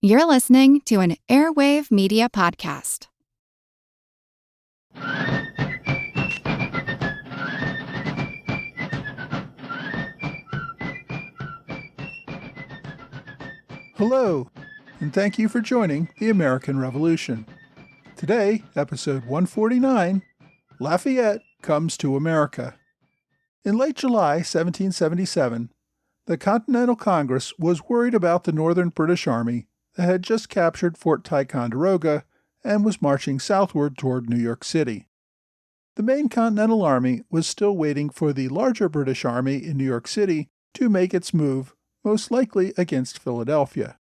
You're listening to an Airwave Media Podcast. Hello, and thank you for joining the American Revolution. Today, episode 149, Lafayette Comes to America. In late July 1777, the Continental Congress was worried about the Northern British Army that had just captured Fort Ticonderoga and was marching southward toward New York City. The main Continental Army was still waiting for the larger British Army in New York City to make its move, most likely against Philadelphia.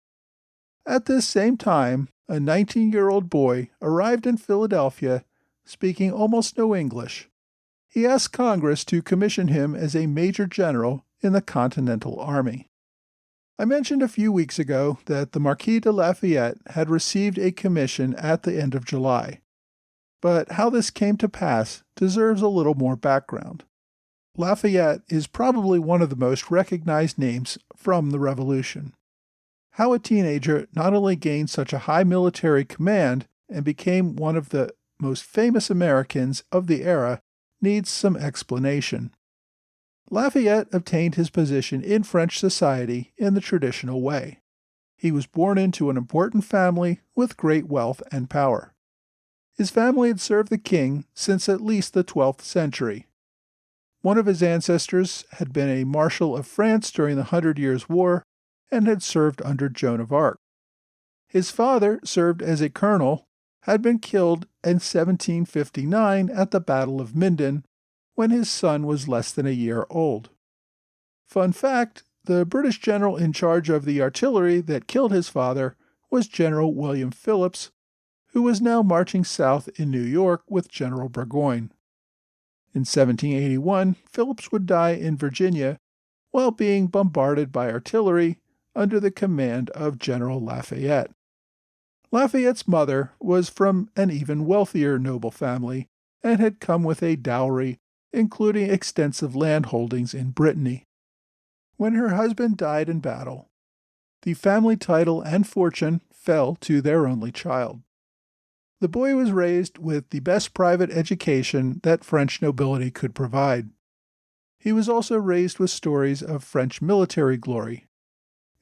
At this same time, a 19-year-old boy arrived in Philadelphia speaking almost no English. He asked Congress to commission him as a major general in the Continental Army. I mentioned a few weeks ago that the Marquis de Lafayette had received a commission at the end of July. But how this came to pass deserves a little more background. Lafayette is probably one of the most recognized names from the Revolution. How a teenager not only gained such a high military command and became one of the most famous Americans of the era needs some explanation. Lafayette obtained his position in French society in the traditional way. He was born into an important family with great wealth and power. His family had served the king since at least the 12th century. One of his ancestors had been a Marshal of France during the 100 Years' War and had served under Joan of Arc. His father served as a colonel, had been killed in 1759 at the Battle of Minden, when his son was less than a year old. Fun fact, the British general in charge of the artillery that killed his father was General William Phillips, who was now marching south in New York with General Burgoyne. In 1781, Phillips would die in Virginia while being bombarded by artillery under the command of General Lafayette. Lafayette's mother was from an even wealthier noble family and had come with a dowry, including extensive land holdings in Brittany. When her husband died in battle, the family title and fortune fell to their only child. The boy was raised with the best private education that French nobility could provide. He was also raised with stories of French military glory.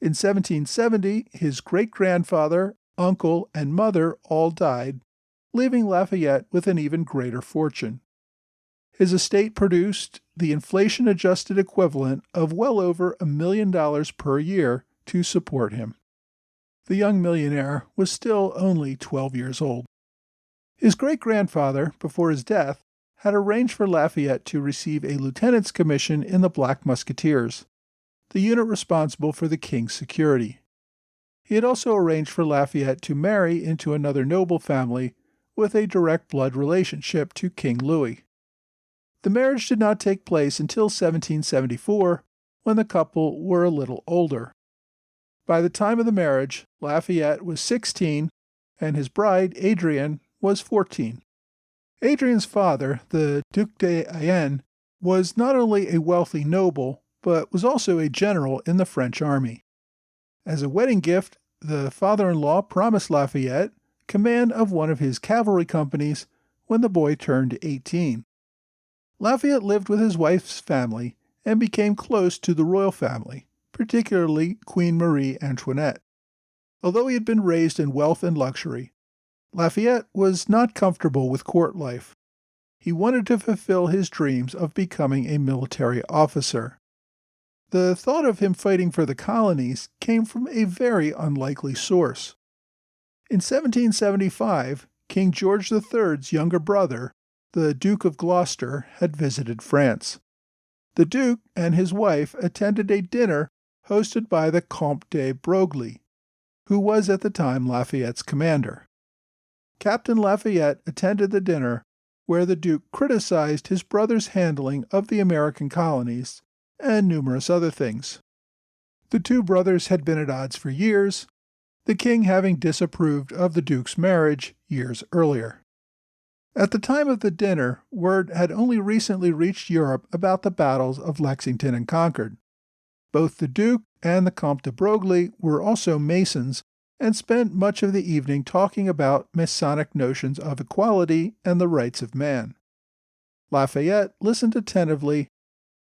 In 1770, his great-grandfather, uncle, and mother all died, leaving Lafayette with an even greater fortune. His estate produced the inflation-adjusted equivalent of well over $1 million per year to support him. The young millionaire was still only 12 years old. His great-grandfather, before his death, had arranged for Lafayette to receive a lieutenant's commission in the Black Musketeers, the unit responsible for the king's security. He had also arranged for Lafayette to marry into another noble family with a direct blood relationship to King Louis. The marriage did not take place until 1774, when the couple were a little older. By the time of the marriage, Lafayette was 16, and his bride, Adrienne, was 14. Adrienne's father, the Duc d'Ayen, was not only a wealthy noble, but was also a general in the French army. As a wedding gift, the father-in-law promised Lafayette command of one of his cavalry companies when the boy turned 18. Lafayette lived with his wife's family and became close to the royal family, particularly Queen Marie Antoinette. Although he had been raised in wealth and luxury, Lafayette was not comfortable with court life. He wanted to fulfill his dreams of becoming a military officer. The thought of him fighting for the colonies came from a very unlikely source. In 1775, King George III's younger brother, the Duke of Gloucester, had visited France. The Duke and his wife attended a dinner hosted by the Comte de Broglie, who was at the time Lafayette's commander. Captain Lafayette attended the dinner, where the Duke criticized his brother's handling of the American colonies and numerous other things. The two brothers had been at odds for years, the king having disapproved of the Duke's marriage years earlier. At the time of the dinner, word had only recently reached Europe about the battles of Lexington and Concord. Both the Duke and the Comte de Broglie were also Masons and spent much of the evening talking about Masonic notions of equality and the rights of man. Lafayette listened attentively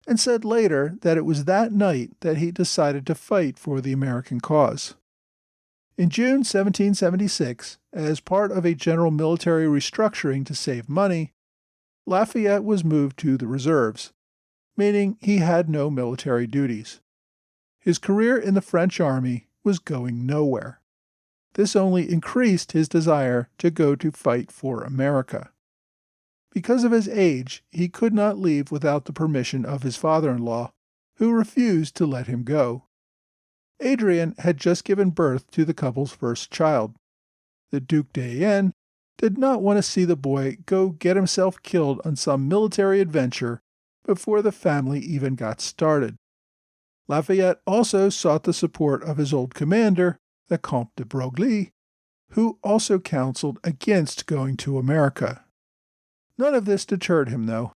and said later that it was that night that he decided to fight for the American cause. In June 1776, as part of a general military restructuring to save money, Lafayette was moved to the reserves, meaning he had no military duties. His career in the French army was going nowhere. This only increased his desire to go to fight for America. Because of his age, he could not leave without the permission of his father-in-law, who refused to let him go. Adrian had just given birth to the couple's first child. The Duc d'Enghien did not want to see the boy go get himself killed on some military adventure before the family even got started. Lafayette also sought the support of his old commander, the Comte de Broglie, who also counseled against going to America. None of this deterred him, though.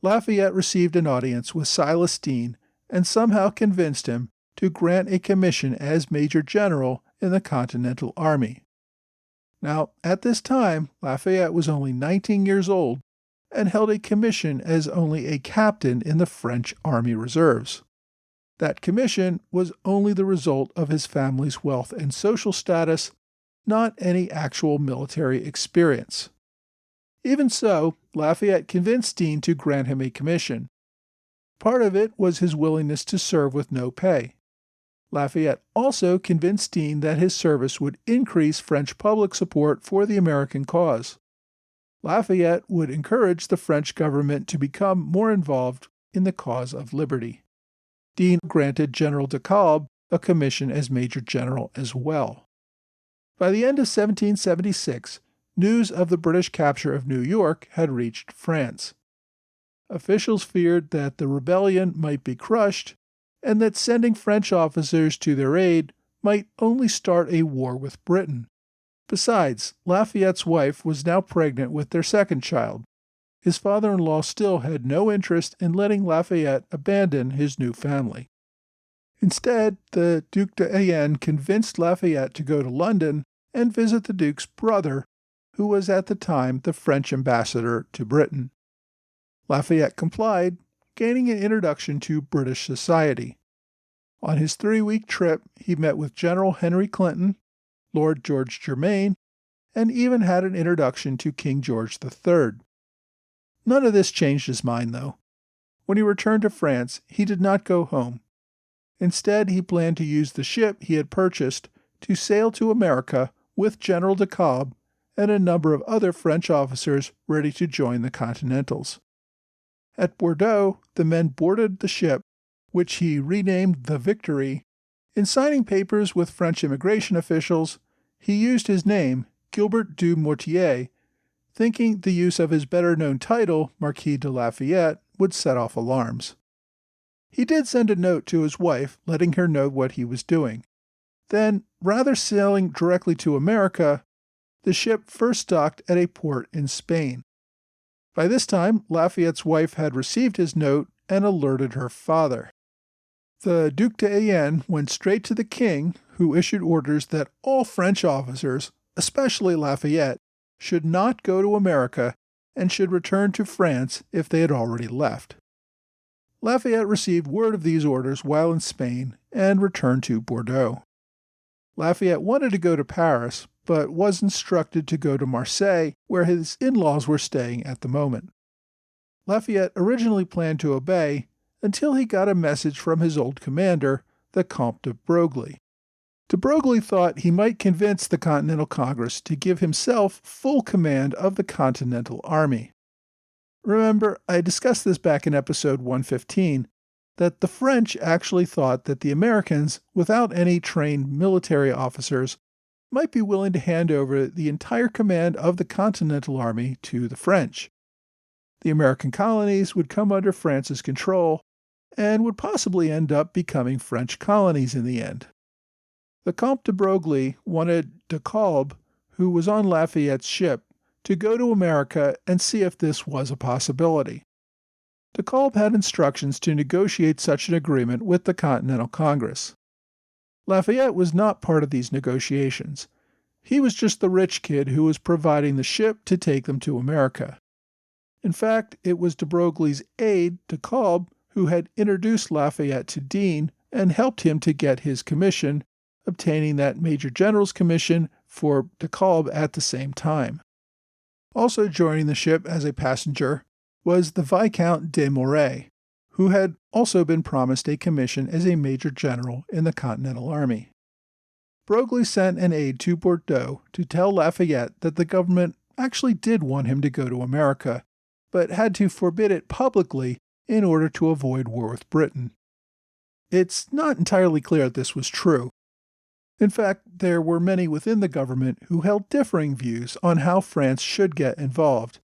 Lafayette received an audience with Silas Deane and somehow convinced him to grant a commission as Major General in the Continental Army. Now, at this time, Lafayette was only 19 years old and held a commission as only a captain in the French Army Reserves. That commission was only the result of his family's wealth and social status, not any actual military experience. Even so, Lafayette convinced Deane to grant him a commission. Part of it was his willingness to serve with no pay. Lafayette also convinced Deane that his service would increase French public support for the American cause. Lafayette would encourage the French government to become more involved in the cause of liberty. Deane granted General de Kalb a commission as Major General as well. By the end of 1776, news of the British capture of New York had reached France. Officials feared that the rebellion might be crushed and that sending French officers to their aid might only start a war with Britain. Besides, Lafayette's wife was now pregnant with their second child. His father-in-law still had no interest in letting Lafayette abandon his new family. Instead, the Duc d'Enghien convinced Lafayette to go to London and visit the Duke's brother, who was at the time the French ambassador to Britain. Lafayette complied, gaining an introduction to British society. On his 3-week trip, he met with General Henry Clinton, Lord George Germain, and even had an introduction to King George III. None of this changed his mind, though. When he returned to France, he did not go home. Instead, he planned to use the ship he had purchased to sail to America with General de Kalb and a number of other French officers ready to join the Continentals. At Bordeaux, the men boarded the ship, which he renamed the Victory. In signing papers with French immigration officials, he used his name, Gilbert du Mortier, thinking the use of his better-known title, Marquis de Lafayette, would set off alarms. He did send a note to his wife, letting her know what he was doing. Then, rather sailing directly to America, the ship first docked at a port in Spain. By this time, Lafayette's wife had received his note and alerted her father. The Duc d'Enghien went straight to the king, who issued orders that all French officers, especially Lafayette, should not go to America and should return to France if they had already left. Lafayette received word of these orders while in Spain and returned to Bordeaux. Lafayette wanted to go to Paris, but was instructed to go to Marseille, where his in-laws were staying at the moment. Lafayette originally planned to obey until he got a message from his old commander, the Comte de Broglie. De Broglie thought he might convince the Continental Congress to give himself full command of the Continental Army. Remember, I discussed this back in episode 115, that the French actually thought that the Americans, without any trained military officers, might be willing to hand over the entire command of the Continental Army to the French. The American colonies would come under France's control and would possibly end up becoming French colonies in the end. The Comte de Broglie wanted de Kalb, who was on Lafayette's ship, to go to America and see if this was a possibility. De Kalb had instructions to negotiate such an agreement with the Continental Congress. Lafayette was not part of these negotiations. He was just the rich kid who was providing the ship to take them to America. In fact, it was de Broglie's aide, de Kalb, who had introduced Lafayette to Dean and helped him to get his commission, obtaining that Major General's commission for de Kalb at the same time. Also joining the ship as a passenger was the Viscount de Moray, who had also been promised a commission as a Major General in the Continental Army. Broglie sent an aide to Bordeaux to tell Lafayette that the government actually did want him to go to America, but had to forbid it publicly in order to avoid war with Britain. It's not entirely clear that this was true. In fact, there were many within the government who held differing views on how France should get involved,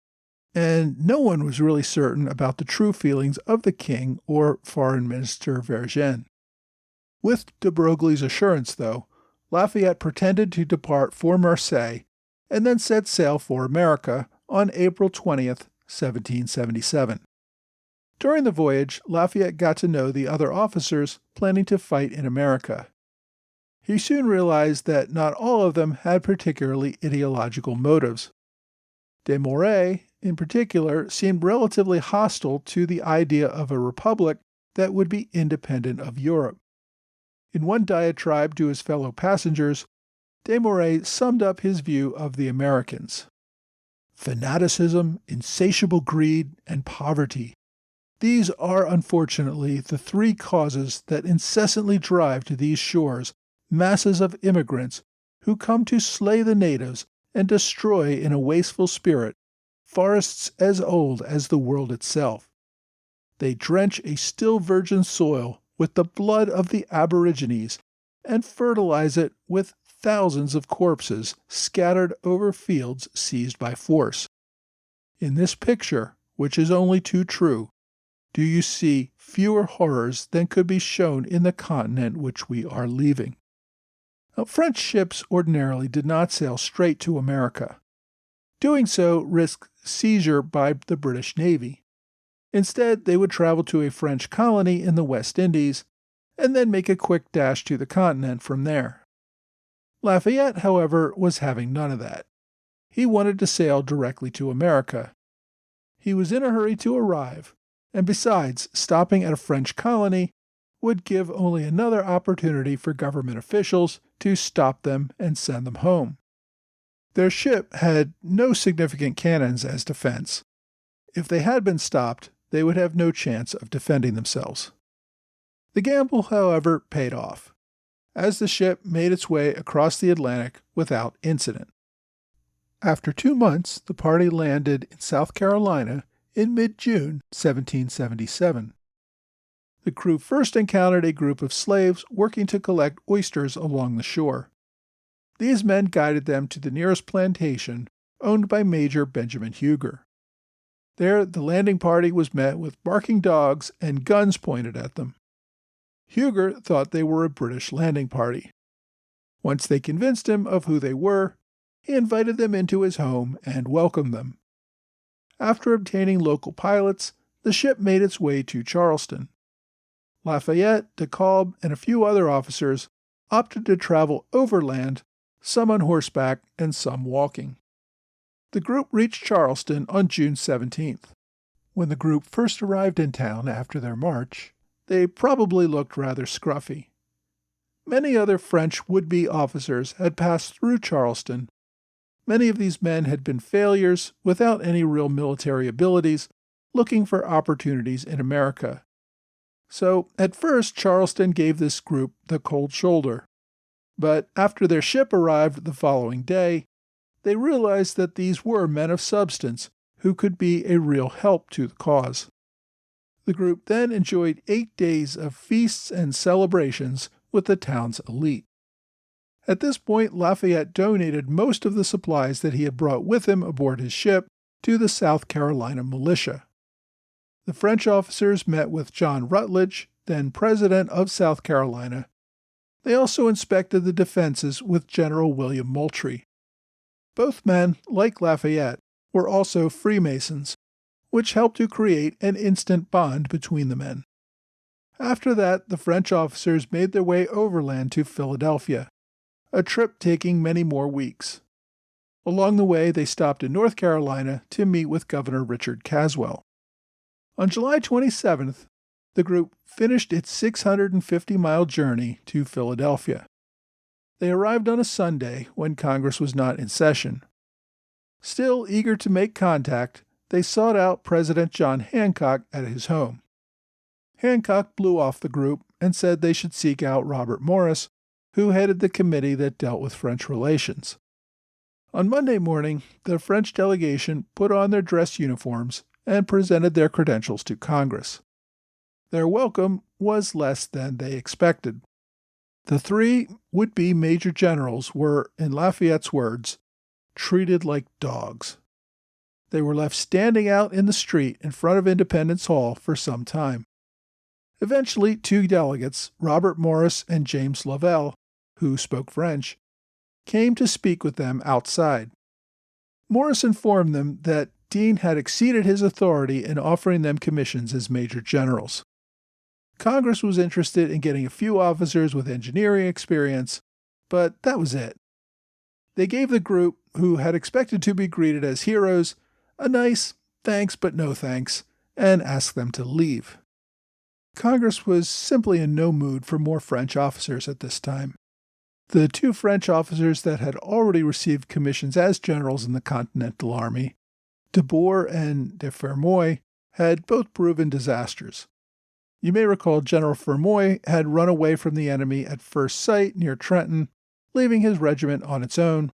and no one was really certain about the true feelings of the king or Foreign Minister Vergennes. With de Broglie's assurance, though, Lafayette pretended to depart for Marseille and then set sail for America on April 20th, 1777. During the voyage, Lafayette got to know the other officers planning to fight in America. He soon realized that not all of them had particularly ideological motives. De Moray, in particular, seemed relatively hostile to the idea of a republic that would be independent of Europe. In one diatribe to his fellow passengers, de Moray summed up his view of the Americans. Fanaticism, insatiable greed, and poverty. These are unfortunately the three causes that incessantly drive to these shores masses of immigrants who come to slay the natives and destroy in a wasteful spirit forests as old as the world itself. They drench a still virgin soil with the blood of the aborigines and fertilize it with thousands of corpses scattered over fields seized by force. In this picture, which is only too true, do you see fewer horrors than could be shown in the continent which we are leaving. Now, French ships ordinarily did not sail straight to America. Doing so risked seizure by the British Navy. Instead, they would travel to a French colony in the West Indies and then make a quick dash to the continent from there. Lafayette, however, was having none of that. He wanted to sail directly to America. He was in a hurry to arrive, and besides, stopping at a French colony would give only another opportunity for government officials to stop them and send them home. Their ship had no significant cannons as defense. If they had been stopped, they would have no chance of defending themselves. The gamble, however, paid off, as the ship made its way across the Atlantic without incident. After 2 months, the party landed in South Carolina in mid-June 1777. The crew first encountered a group of slaves working to collect oysters along the shore. These men guided them to the nearest plantation, owned by Major Benjamin Huger. There, the landing party was met with barking dogs and guns pointed at them. Huger thought they were a British landing party. Once they convinced him of who they were, he invited them into his home and welcomed them. After obtaining local pilots, the ship made its way to Charleston. Lafayette, de Kalb, and a few other officers opted to travel overland, some on horseback and some walking. The group reached Charleston on June 17th. When the group first arrived in town after their march, they probably looked rather scruffy. Many other French would-be officers had passed through Charleston. Many of these men had been failures without any real military abilities, looking for opportunities in America. So, at first, Charleston gave this group the cold shoulder. But after their ship arrived the following day, they realized that these were men of substance who could be a real help to the cause. The group then enjoyed 8 days of feasts and celebrations with the town's elite. At this point, Lafayette donated most of the supplies that he had brought with him aboard his ship to the South Carolina militia. The French officers met with John Rutledge, then president of South Carolina. They also inspected the defenses with General William Moultrie. Both men, like Lafayette, were also Freemasons, which helped to create an instant bond between the men. After that, the French officers made their way overland to Philadelphia, a trip taking many more weeks. Along the way, they stopped in North Carolina to meet with Governor Richard Caswell. On July 27th, the group finished its 650-mile journey to Philadelphia. They arrived on a Sunday when Congress was not in session. Still eager to make contact, they sought out President John Hancock at his home. Hancock blew off the group and said they should seek out Robert Morris, who headed the committee that dealt with French relations. On Monday morning, the French delegation put on their dress uniforms and presented their credentials to Congress. Their welcome was less than they expected. The three would-be major generals were, in Lafayette's words, treated like dogs. They were left standing out in the street in front of Independence Hall for some time. Eventually, two delegates, Robert Morris and James Lovell, who spoke French, came to speak with them outside. Morris informed them that Dean had exceeded his authority in offering them commissions as major generals. Congress was interested in getting a few officers with engineering experience, but that was it. They gave the group, who had expected to be greeted as heroes, a nice thanks but no thanks, and asked them to leave. Congress was simply in no mood for more French officers at this time. The two French officers that had already received commissions as generals in the Continental Army, de Boer and de Fermoy, had both proven disasters. You may recall General Fermoy had run away from the enemy at first sight near Trenton, leaving his regiment on its own,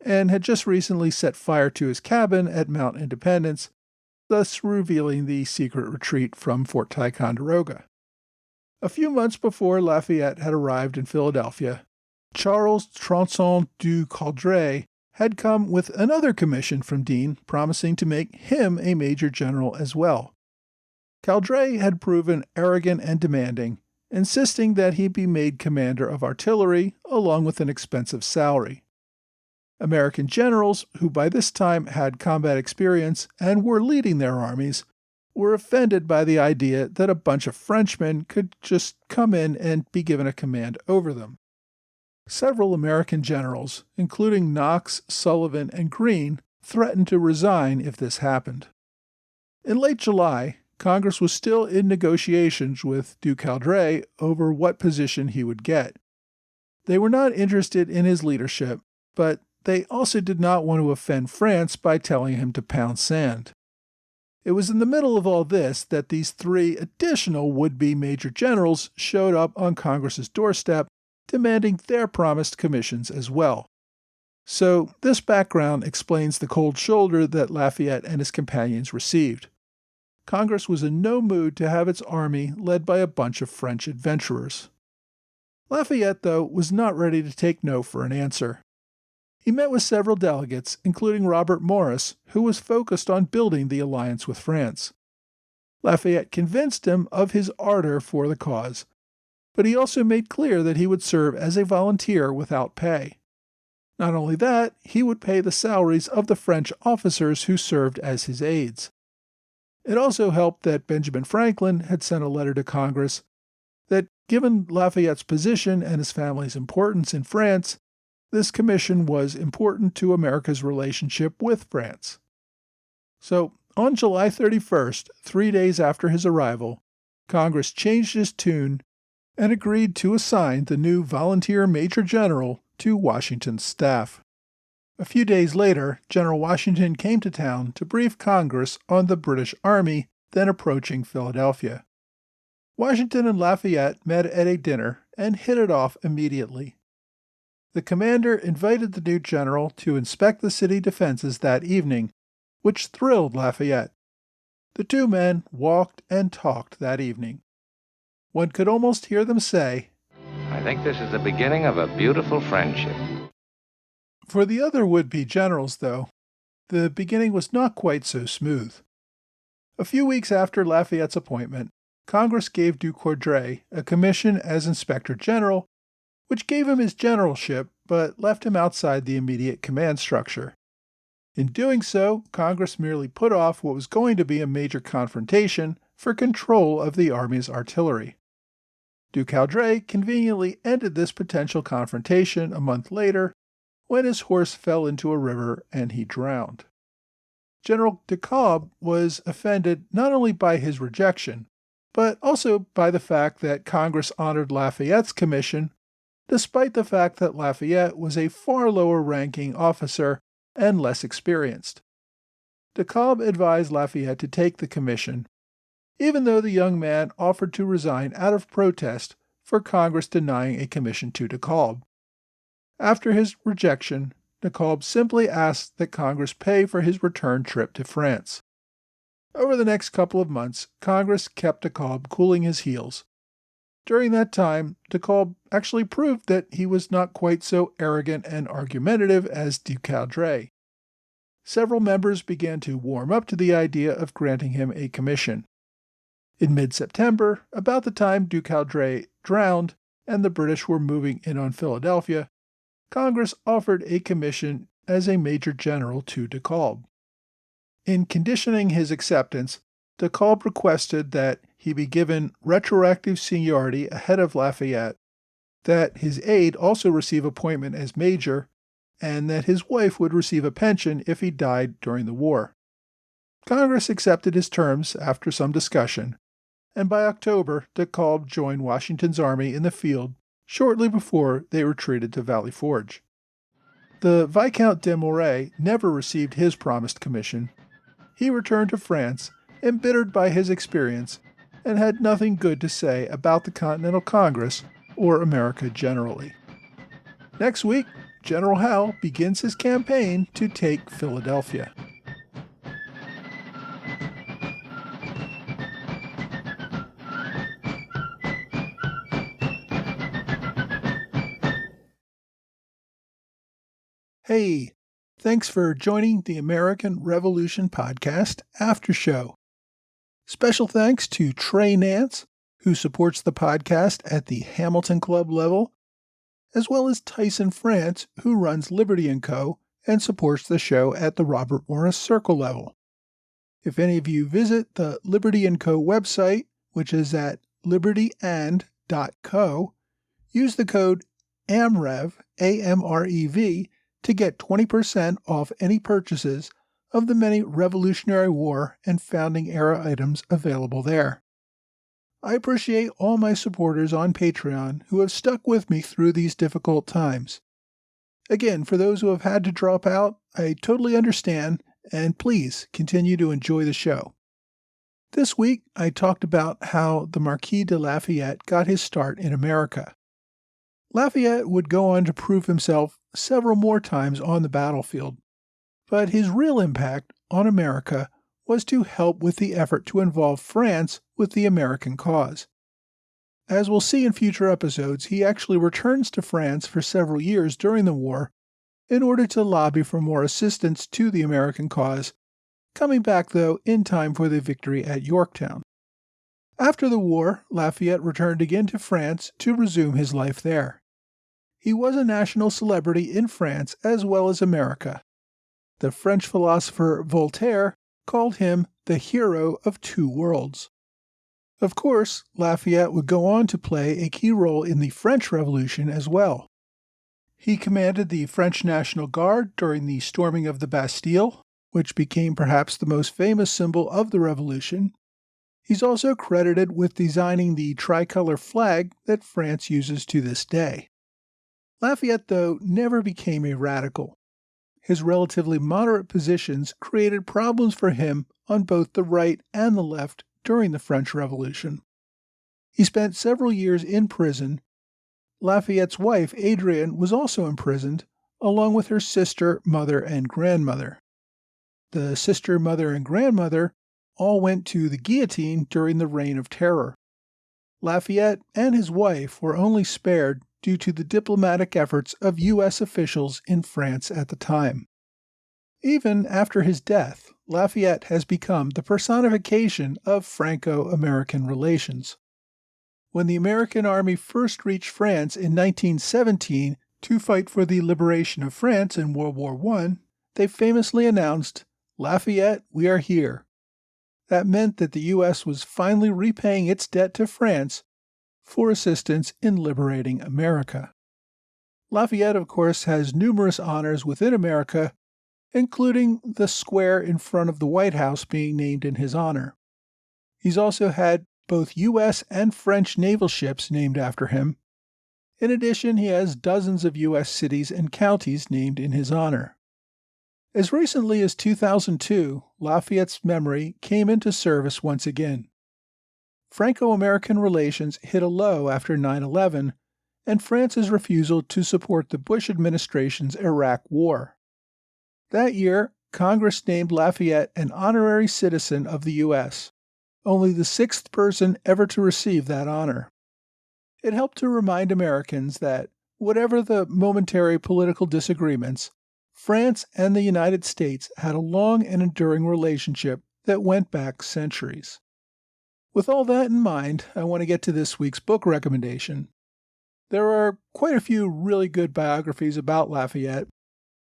and had just recently set fire to his cabin at Mount Independence, thus revealing the secret retreat from Fort Ticonderoga. A few months before Lafayette had arrived in Philadelphia, Charles Tronçon du Coudray had come with another commission from Dean promising to make him a major general as well. Coudray had proven arrogant and demanding, insisting that he be made commander of artillery along with an expensive salary. American generals, who by this time had combat experience and were leading their armies, were offended by the idea that a bunch of Frenchmen could just come in and be given a command over them. Several American generals, including Knox, Sullivan, and Greene, threatened to resign if this happened. In late July, Congress was still in negotiations with Du Coudray over what position he would get. They were not interested in his leadership, but they also did not want to offend France by telling him to pound sand. It was in the middle of all this that these three additional would-be major generals showed up on Congress's doorstep, demanding their promised commissions as well. So this background explains the cold shoulder that Lafayette and his companions received. Congress was in no mood to have its army led by a bunch of French adventurers. Lafayette, though, was not ready to take no for an answer. He met with several delegates, including Robert Morris, who was focused on building the alliance with France. Lafayette convinced him of his ardor for the cause, but he also made clear that he would serve as a volunteer without pay. Not only that, he would pay the salaries of the French officers who served as his aides. It also helped that Benjamin Franklin had sent a letter to Congress that, given Lafayette's position and his family's importance in France, this commission was important to America's relationship with France. So, on July 31st, 3 days after his arrival, Congress changed its tune and agreed to assign the new volunteer major general to Washington's staff. A few days later, General Washington came to town to brief Congress on the British Army then approaching Philadelphia. Washington and Lafayette met at a dinner and hit it off immediately. The commander invited the new general to inspect the city defenses that evening, which thrilled Lafayette. The two men walked and talked that evening. One could almost hear them say, "I think this is the beginning of a beautiful friendship." For the other would-be generals, though, the beginning was not quite so smooth. A few weeks after Lafayette's appointment, Congress gave Du Coudray a commission as Inspector General, which gave him his generalship but left him outside the immediate command structure. In doing so, Congress merely put off what was going to be a major confrontation for control of the Army's artillery. Ducaldre conveniently ended this potential confrontation a month later when his horse fell into a river and he drowned. General de Kalb was offended not only by his rejection, but also by the fact that Congress honored Lafayette's commission, despite the fact that Lafayette was a far lower-ranking officer and less experienced. De Kalb advised Lafayette to take the commission, even though the young man offered to resign out of protest for Congress denying a commission to de Kalb. After his rejection, de Kalb simply asked that Congress pay for his return trip to France. Over the next couple of months, Congress kept de Kalb cooling his heels. During that time, de Kalb actually proved that he was not quite so arrogant and argumentative as Ducaldre. Several members began to warm up to the idea of granting him a commission. In mid-September, about the time Ducaldre drowned and the British were moving in on Philadelphia, Congress offered a commission as a major general to de Kalb. In conditioning his acceptance, de Kalb requested that he be given retroactive seniority ahead of Lafayette, that his aide also receive appointment as major, and that his wife would receive a pension if he died during the war. Congress accepted his terms after some discussion, and by October, de Kalb joined Washington's army in the field shortly before they retreated to Valley Forge. The Viscount de Moray never received his promised commission. He returned to France, embittered by his experience, and had nothing good to say about the Continental Congress or America generally. Next week, General Howe begins his campaign to take Philadelphia. Hey, thanks for joining the American Revolution Podcast After Show. Special thanks to Trey Nance, who supports the podcast at the Hamilton Club level, as well as Tyson France, who runs Liberty & Co. and supports the show at the Robert Morris Circle level. If any of you visit the Liberty & Co. website, which is at libertyand.co, use the code AMREV, A-M-R-E-V, to get 20% off any purchases of the many Revolutionary War and Founding-era items available there. I appreciate all my supporters on Patreon who have stuck with me through these difficult times. Again, for those who have had to drop out, I totally understand, and please continue to enjoy the show. This week, I talked about how the Marquis de Lafayette got his start in America. Lafayette would go on to prove himself several more times on the battlefield, but his real impact on America was to help with the effort to involve France with the American cause. As we'll see in future episodes, he actually returns to France for several years during the war in order to lobby for more assistance to the American cause, coming back, though, in time for the victory at Yorktown. After the war, Lafayette returned again to France to resume his life there. He was a national celebrity in France as well as America. The French philosopher Voltaire called him the hero of two worlds. Of course, Lafayette would go on to play a key role in the French Revolution as well. He commanded the French National Guard during the storming of the Bastille, which became perhaps the most famous symbol of the Revolution. He's also credited with designing the tricolor flag that France uses to this day. Lafayette, though, never became a radical. His relatively moderate positions created problems for him on both the right and the left during the French Revolution. He spent several years in prison. Lafayette's wife, Adrienne, was also imprisoned, along with her sister, mother, and grandmother. The sister, mother, and grandmother all went to the guillotine during the Reign of Terror. Lafayette and his wife were only spared due to the diplomatic efforts of U.S. officials in France at the time. Even after his death, Lafayette has become the personification of Franco-American relations. When the American army first reached France in 1917 to fight for the liberation of France in World War I, they famously announced, "Lafayette, we are here." That meant that the U.S. was finally repaying its debt to France for assistance in liberating America. Lafayette, of course, has numerous honors within America, including the square in front of the White House being named in his honor. He's also had both U.S. and French naval ships named after him. In addition, he has dozens of U.S. cities and counties named in his honor. As recently as 2002, Lafayette's memory came into service once again. Franco-American relations hit a low after 9/11 and France's refusal to support the Bush administration's Iraq War. That year, Congress named Lafayette an honorary citizen of the U.S., only the sixth person ever to receive that honor. It helped to remind Americans that, whatever the momentary political disagreements, France and the United States had a long and enduring relationship that went back centuries. With all that in mind, I want to get to this week's book recommendation. There are quite a few really good biographies about Lafayette.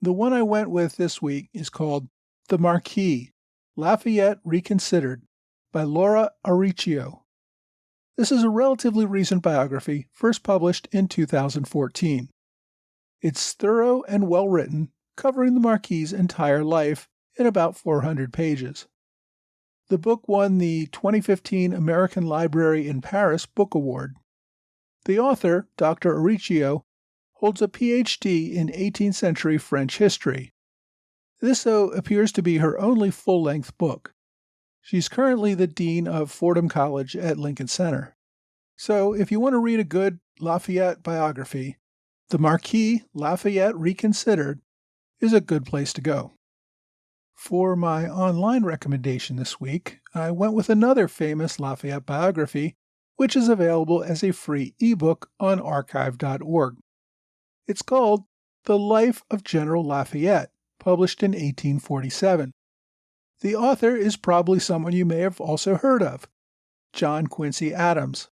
The one I went with this week is called The Marquis, Lafayette Reconsidered by Laura Arricchio. This is a relatively recent biography, first published in 2014. It's thorough and well-written, covering the Marquis's entire life in about 400 pages. The book won the 2015 American Library in Paris Book Award. The author, Dr. Arricchio, holds a Ph.D. in 18th century French history. This, though, appears to be her only full-length book. She's currently the Dean of Fordham College at Lincoln Center. So, if you want to read a good Lafayette biography, The Marquis Lafayette Reconsidered is a good place to go. For my online recommendation this week, I went with another famous Lafayette biography, which is available as a free ebook on archive.org. It's called The Life of General Lafayette, published in 1847. The author is probably someone you may have also heard of, John Quincy Adams.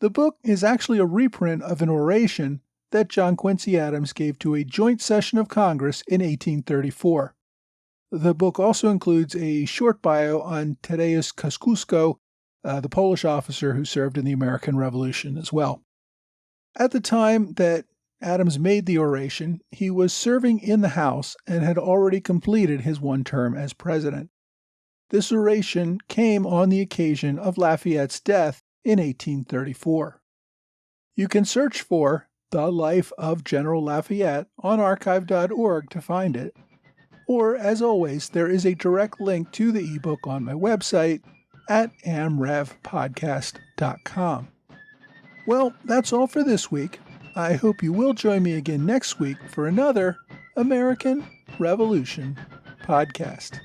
The book is actually a reprint of an oration that John Quincy Adams gave to a joint session of Congress in 1834. The book also includes a short bio on Tadeusz Kosciuszko, the Polish officer who served in the American Revolution as well. At the time that Adams made the oration, he was serving in the House and had already completed his one term as president. This oration came on the occasion of Lafayette's death in 1834. You can search for The Life of General Lafayette on archive.org to find it. Or, as always, there is a direct link to the ebook on my website at amrevpodcast.com. Well, that's all for this week. I hope you will join me again next week for another American Revolution podcast.